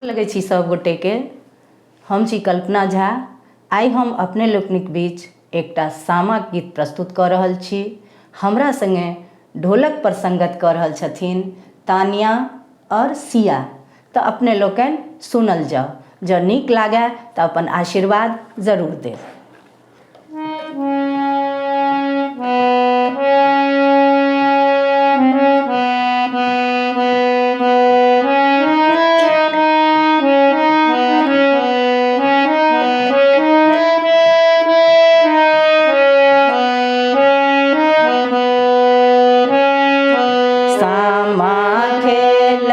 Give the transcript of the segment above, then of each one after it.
लगे छी सब गोटे के। हम छी कल्पना झा। आई हम अपने लोकनिक बीच एकटा सामा गीत प्रस्तुत कर रहल छी। हमरा संगे ढोलक पर संगत कर रहल छथिन तानिया और सिया। तो अपने लोकन सुनल जाओ, जब नीक लागे तो अपन आशीर्वाद जरूर दे। सामा खेल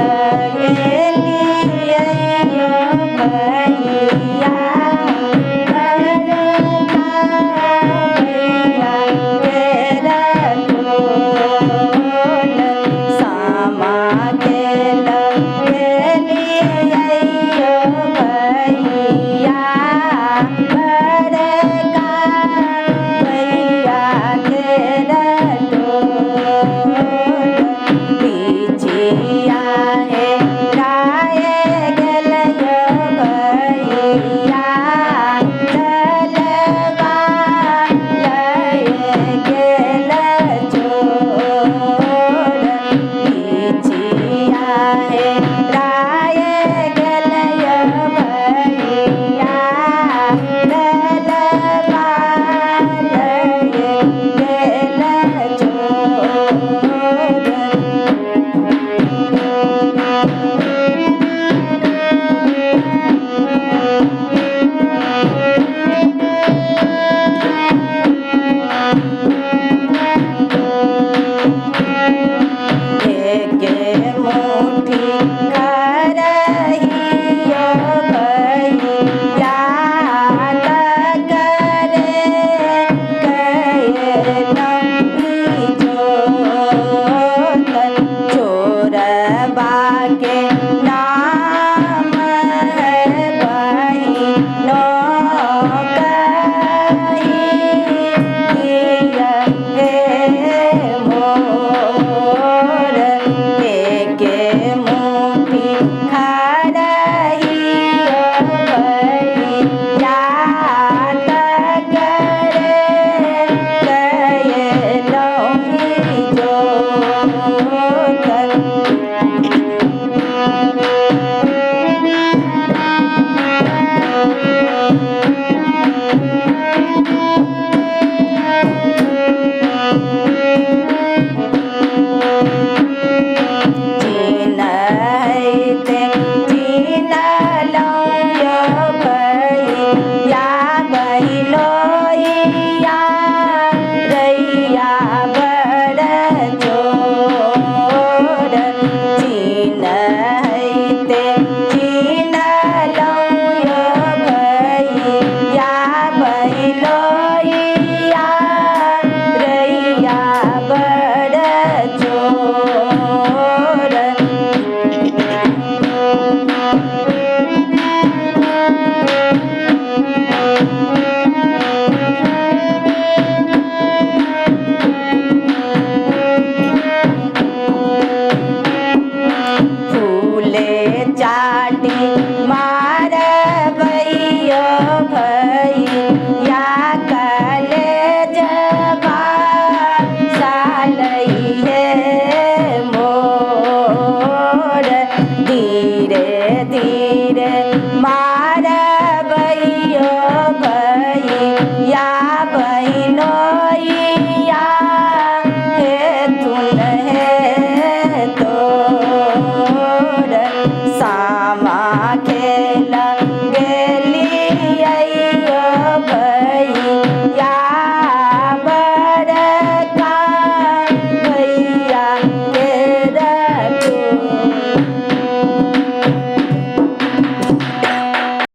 सामा खेल